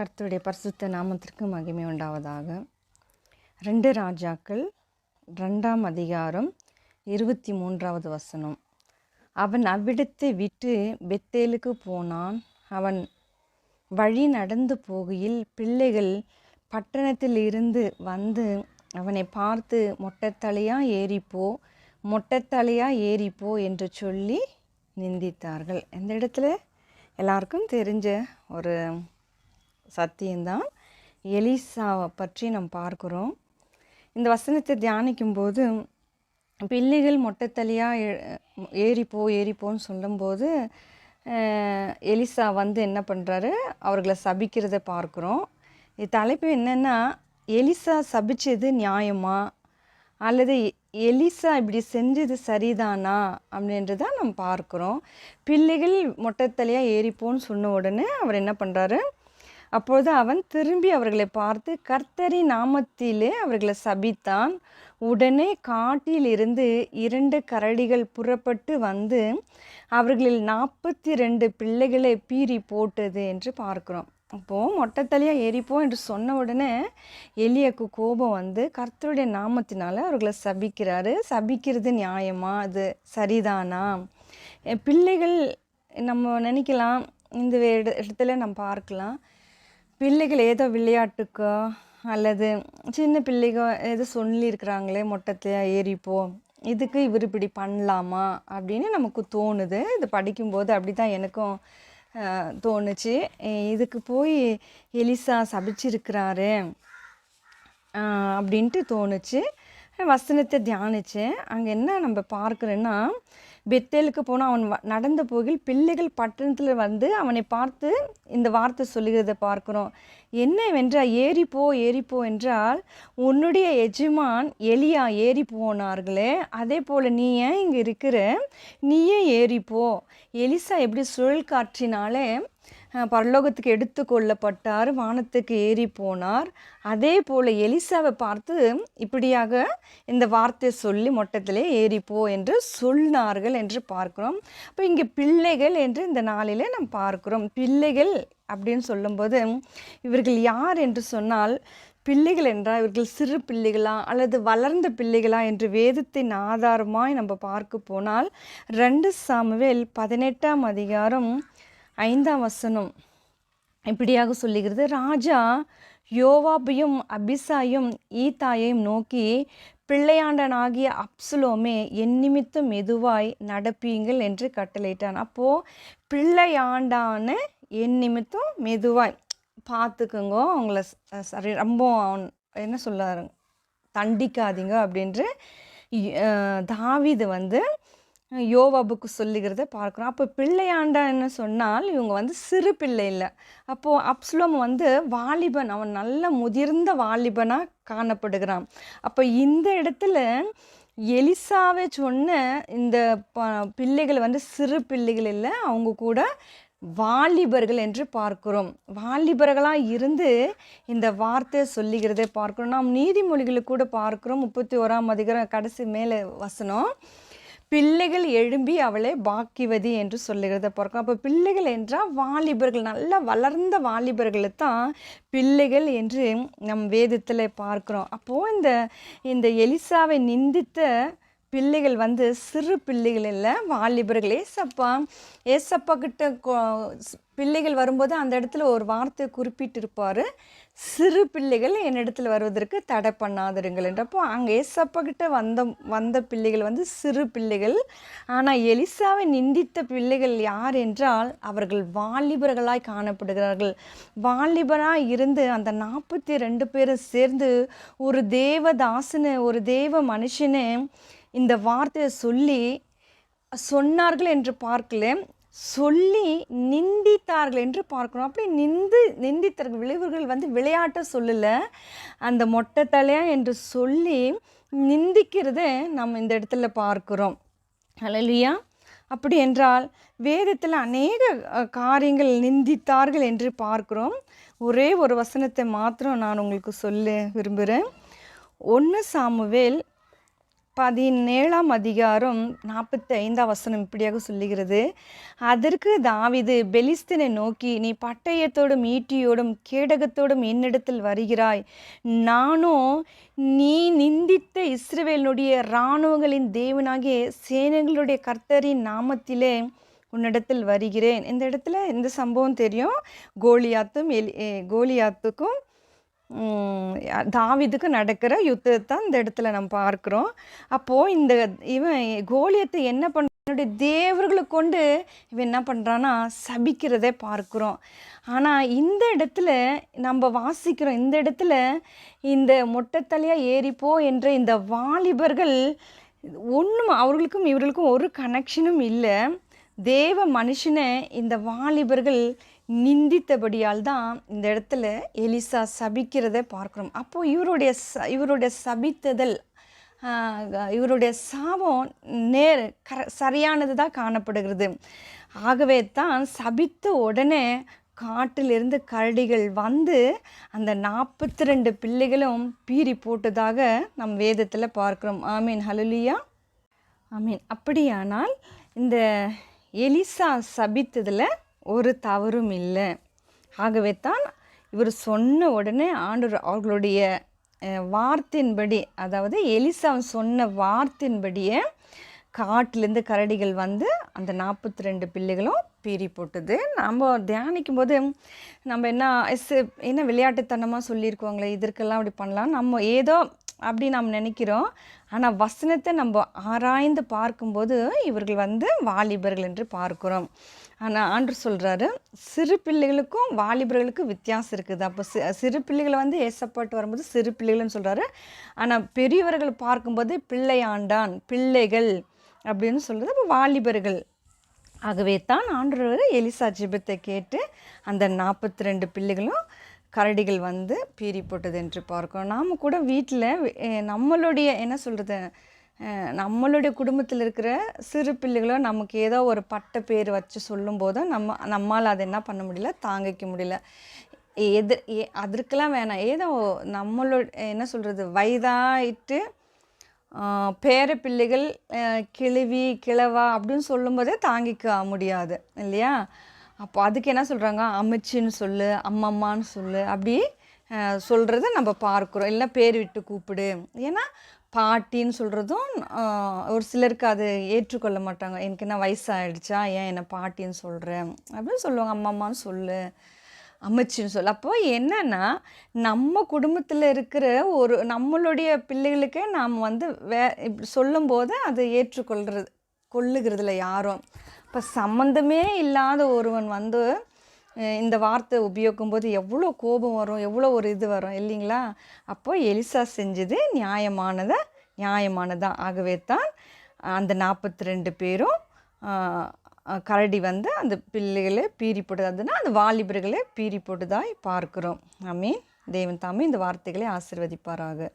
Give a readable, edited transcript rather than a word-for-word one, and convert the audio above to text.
கர்த்தருடைய பரிசுத்த நாமத்திற்கு மகிமை உண்டாவதாக. 2 ராஜாக்கள் 2ஆம் அதிகாரம் 23வது வசனம். அவன் அவ்விடத்தை விட்டு பெத்தேலுக்கு போனான். அவன் வழி நடந்து போகையில் பிள்ளைகள் பட்டணத்தில் இருந்து வந்து அவனை பார்த்து மொட்டைத்தலையா ஏறிப்போ, மொட்டைத்தலையா ஏறிப்போ என்று சொல்லி நிந்தித்தார்கள். இந்த இடத்துல எல்லாருக்கும் தெரிஞ்ச ஒரு சத்தியம்தான். எலிசாவை பற்றி நாம் பார்க்குறோம். இந்த வசனத்தை தியானிக்கும்போது பிள்ளைகள் மொட்டைத்தலையாக ஏறிப்போன்னு சொல்லும்போது எலிசா வந்து என்ன பண்ணுறாரு, அவர்களை சபிக்கிறத பார்க்குறோம். இது தலைப்பு என்னென்னா, எலிசா சபிச்சது நியாயமா அல்லது எலிசா இப்படி செஞ்சது சரிதானா அப்படின்றதான் நம்ம பார்க்குறோம். பிள்ளைகள் மொட்டைத்தலையாக ஏறிப்போன்னு சொன்ன உடனே அவர் என்ன பண்ணுறாரு, அப்பொழுது அவன் திரும்பி அவர்களை பார்த்து கர்த்தரின் நாமத்திலே அவர்களை சபித்தான். உடனே காட்டில் இருந்து 2 கரடிகள் புறப்பட்டு வந்து அவர்களில் 42 பிள்ளைகளை பீறி போட்டது என்று பார்க்குறோம். அப்போது மொட்டைத்தலையாக ஏறிப்போம் என்று சொன்ன உடனே எலியாக்கு கோபம் வந்து கர்த்தருடைய நாமத்தினால அவர்களை சபிக்கிறாரு. சபிக்கிறது நியாயமா, அது சரிதானா? பிள்ளைகள் நம்ம நினைக்கலாம், இந்த இடத்துல நம்ம பார்க்கலாம், பிள்ளைகள் ஏதோ விளையாட்டுக்கோ அல்லது சின்ன பிள்ளைக ஏதோ சொல்லியிருக்கிறாங்களே மொட்டைத்தலையாக ஏறிப்போ, இதுக்கு இவர் இப்படி பண்ணலாமா அப்படின்னு நமக்கு தோணுது. இது படிக்கும்போது அப்படி தான் எனக்கும் தோணுச்சு. இதுக்கு போய் எலிசா சபிச்சிருக்கிறாரு அப்படின்ட்டு தோணுச்சு. வசனத்தை தியானித்தேன். அங்கே என்ன நம்ம பார்க்குறேன்னா, பெத்தேலுக்கு போனால் அவன் நடந்த போகில் பிள்ளைகள் பட்டணத்தில் வந்து அவனை பார்த்து இந்த வார்த்தை சொல்லுகிறத பார்க்குறோம். என்னவென்றால், ஏறிப்போ என்றால் உன்னுடைய எஜமான் எலியா ஏறி போனார்களே, அதே போல் நீ ஏன் இங்கே இருக்கிற, நீயே ஏறிப்போ. எலிசா எப்படி சுழல் காற்றினாலே பரலோகத்துக்கு எடுத்து கொள்ளப்பட்டார், வானத்துக்கு ஏறி போனார். அதே போல் எலிசாவை பார்த்து இப்படியாக இந்த வார்த்தை சொல்லி மொட்டத்திலே ஏறிப்போ என்று சொன்னார்கள் என்று பார்க்கிறோம். அப்போ இங்கே பிள்ளைகள் என்று இந்த நாளிலே நாம் பார்க்கிறோம். பிள்ளைகள் அப்படின்னு சொல்லும்போது இவர்கள் யார் என்று சொன்னால், பிள்ளைகள் என்றால் இவர்கள் சிறு பிள்ளைகளா அல்லது வளர்ந்த பிள்ளைகளா என்று வேதத்தின் ஆதாரமாய் நம்ம பார்க்க போனால் 2 சாமுவேல் 18ஆம் அதிகாரம் 5ஆம் வசனம் இப்படியாக சொல்லுகிறது. ராஜா யோவாபையும் அபிசாயும் ஈத்தாயையும் நோக்கி, பிள்ளையாண்டனாகிய அப்சலோமே, என் நிமித்தம் மெதுவாய் நடப்பீங்கள் என்று கட்டளையிட்டான். அப்போது பிள்ளையாண்டான என் நிமித்தம் மெதுவாய் பார்த்துக்குங்க, அவங்கள சரி ரொம்ப என்ன சொல்லாரு தண்டிக்காதீங்க அப்படின்று தாவீது வந்து யோவாபுக்கு சொல்லுகிறத பார்க்குறோம். அப்போ பிள்ளையாண்டான்னு சொன்னால் இவங்க வந்து சிறு பிள்ளை இல்லை. அப்போது அப்சலோம் வந்து வாலிபன், அவன் நல்ல முதிர்ந்த வாலிபனாக காணப்படுகிறான். அப்போ இந்த இடத்துல எலிசாவை சொன்ன இந்த பிள்ளைகள் வந்து சிறு பிள்ளைகள் இல்லை, அவங்க கூட வாலிபர்கள் என்று பார்க்கிறோம். வாலிபர்களாக இருந்து இந்த வார்த்தையை சொல்லுகிறதை பார்க்கிறோம். நாம் நீதிமொழிகளை கூட பார்க்கிறோம். 31ஆம் அதிகாரம் கடைசி மேலே வசனம், பிள்ளைகள் எழும்பி அவளை பாக்கியவதி என்று சொல்லுகிறத பார்க்கிறோம். அப்போ பிள்ளைகள் என்றால் வாலிபர்கள், நல்ல வளர்ந்த வாலிபர்களை தான் பிள்ளைகள் என்று நம் வேதத்தில் பார்க்கிறோம். அப்போது இந்த எலிசாவை நிந்தித்த பிள்ளைகள் வந்து சிறு பிள்ளைகள் இல்லை, வாலிபர்கள். ஏசப்பா கிட்ட பிள்ளைகள் வரும்போது அந்த இடத்துல ஒரு வார்த்தை குறிப்பிட்டிருப்பார், சிறு பிள்ளைகள் என்னிடத்தில் வருவதற்கு தடை பண்ணாதிருங்கள் என்றப்போ அங்கே ஏசப்பா கிட்ட வந்த பிள்ளைகள் வந்து சிறு பிள்ளைகள். ஆனால் எலிசாவை நிந்தித்த பிள்ளைகள் யார் என்றால் அவர்கள் வாலிபர்களாய் காணப்படுகிறார்கள். வாலிபராக இருந்து அந்த 42 பேரும் சேர்ந்து ஒரு தேவதாசனை, ஒரு தேவ மனுஷனை இந்த வார்த்தையை சொன்னார்கள் என்று பார்க்கல, சொல்லி நிந்தித்தார்கள் என்று பார்க்கணும். அப்படி நிந்தித்தார்கள். விளைவுகள் வந்து விளையாட்ட சொல்லலை, அந்த மொட்டைத்தலையா என்று சொல்லி நிந்திக்கிறத நம்ம இந்த இடத்துல பார்க்குறோம். ஹல்லேலூயா. அப்படி என்றால் வேதத்தில் அநேக காரியங்கள் நிந்தித்தார்கள் என்று பார்க்குறோம். ஒரே ஒரு வசனத்தை மாத்திரம் நான் உங்களுக்கு சொல்ல விரும்புகிறேன். 1 சாமுவேல் 17ஆம் அதிகாரம் 45ஆம் வசனம் இப்படியாக சொல்லுகிறது. அதற்கு தாவீது பெலிஸ்தனை நோக்கி, நீ பட்டயத்தோடும் ஈட்டியோடும் கேடகத்தோடும் என்னிடத்தில் வருகிறாய், நானோ நீ நிந்தித்த இஸ்ரவேலுடைய இராணுவங்களின் தேவனாகிய சேனைகளுடைய கர்த்தரின் நாமத்திலே உன்னிடத்தில் வருகிறேன். இந்த இடத்துல இந்த சம்பவம் தெரியும். கோலியாத்துக்கும் தாவீதுக்கு நடக்கிற யுத்தத்தை இந்த இடத்துல நம்ம பார்க்குறோம். அப்போது இவன் கோலியத்தை என்ன பண்ணுடைய தேவர்களை கொண்டு இவன் என்ன பண்ணுறான்னா சபிக்கிறதே பார்க்குறோம். ஆனால் இந்த இடத்துல நம்ம வாசிக்கிறோம், இந்த இடத்துல இந்த மொட்டைத்தலையாக ஏறிப்போ என்ற இந்த வாலிபர்கள் ஒன்றும் அவர்களுக்கும் இவர்களுக்கும் ஒரு கனெக்ஷனும் இல்லை. தேவ மனுஷனை இந்த வாலிபர்கள் நிந்தித்தபடியால் தான் இந்த இடத்துல எலிசா சபிக்கிறதை பார்க்குறோம். அப்போது இவருடைய சபித்ததல், இவருடைய சாபம் சரியானது தான் காணப்படுகிறது. ஆகவே தான் சபித்த உடனே காட்டிலிருந்து கரடிகள் வந்து அந்த 42 பிள்ளைகளும் பீறி போட்டதாக நம் வேதத்தில் பார்க்குறோம். ஆமீன், ஹல்லேலூயா, ஆமீன். அப்படியானால் இந்த எலிசா சபித்ததில் ஒரு தவறும் இல்லை. ஆகவே தான் இவர் சொன்ன உடனே ஆண்டவர் அவர்களுடைய வார்த்தையின்படி, அதாவது எலிசா சொன்ன வார்த்தையின்படியே காட்டிலேருந்து கரடிகள் வந்து அந்த 42 பிள்ளைகளும் பீறி போட்டது. நம்ம தியானிக்கும் போது நம்ம என்ன விளையாட்டுத்தனமாக சொல்லியிருக்கோங்களே, இதற்கெல்லாம் அப்படி பண்ணலாம் நம்ம ஏதோ அப்படி நாம் நினைக்கிறோம். ஆனால் வசனத்தை நம்ம ஆராய்ந்து பார்க்கும்போது இவர்கள் வந்து வாலிபர்கள் என்று பார்க்குறோம். ஆனால் ஆண்டவர் சொல்கிறாரு, சிறு பிள்ளைகளுக்கும் வாலிபர்களுக்கும் வித்தியாசம் இருக்குது. அப்போ சிறு பிள்ளைகளை வந்து ஏசப்பாட்டு வரும்போது சிறு பிள்ளைகள்னு சொல்கிறாரு. ஆனால் பெரியவர்கள் பார்க்கும்போது பிள்ளையாண்டான், பிள்ளைகள் அப்படின்னு சொல்கிறது அப்போ வாலிபர்கள். ஆகவே தான் ஆண்டவர் எலிசா ஜெபத்தை கேட்டு அந்த 42 பிள்ளைகளும் கரடிகள் வந்து பீறி போட்டது என்று பார்க்கிறோம். நாம் கூட வீட்டில் நம்மளுடைய என்ன சொல்கிறது, நம்மளுடைய குடும்பத்தில் இருக்கிற சிறு பிள்ளைகளோ நமக்கு ஏதோ ஒரு பட்ட பேர் வச்சு சொல்லும்போது நம்மால் அதை என்ன பண்ண முடியல, தாங்கிக்க முடியல. அதற்கெல்லாம் வேணாம், ஏதோ நம்மளோட என்ன சொல்கிறது, வயதாயிட்டு பேர பிள்ளைகள் கிழவி கிழவா அப்படின்னு சொல்லும்போதே தாங்கிக்க முடியாது இல்லையா? அப்போ அதுக்கு என்ன சொல்கிறாங்க, அமிச்சின்னு சொல்லு, அம்மம்மான்னு சொல்லு, அப்படி சொல்கிறத நம்ம பார்க்குறோம். இல்லை பேர் விட்டு கூப்பிடு. ஏன்னா பாட்டின்னு சொல்கிறதும் ஒரு சிலருக்கு அது ஏற்றுக்கொள்ள மாட்டாங்க. எனக்கு என்ன வயசாகிடுச்சா, ஏன் என்னை பாட்டின்னு சொல்கிறேன் அப்படின்னு சொல்லுவாங்க. அம்மம்மான்னு சொல்லு, அமைச்சின்னு சொல்லு. அப்போது என்னென்னா நம்ம குடும்பத்தில் இருக்கிற நம்மளுடைய பிள்ளைகளுக்கே நாம் வந்து இப்படி சொல்லும்போது அதை கொள்ளுகிறதுல யாரும். இப்போ சம்மந்தமே இல்லாத ஒருவன் வந்து இந்த வார்த்தை உபயோகிக்கும் போது எவ்வளோ கோபம் வரும், எவ்வளோ ஒரு இது வரும் இல்லைங்களா? அப்போது எலிசா செஞ்சது நியாயமானதான். ஆகவே தான் அந்த 42 பேரும் கரடி வந்து அந்த பிள்ளைகளை பீறி போட்டதுன்னா அந்த வாலிபர்களை பீறி போட்டதாய் பார்க்குறோம். ஆமீன். தேவன் தாமே இந்த வார்த்தைகளை ஆசீர்வதிப்பாராக.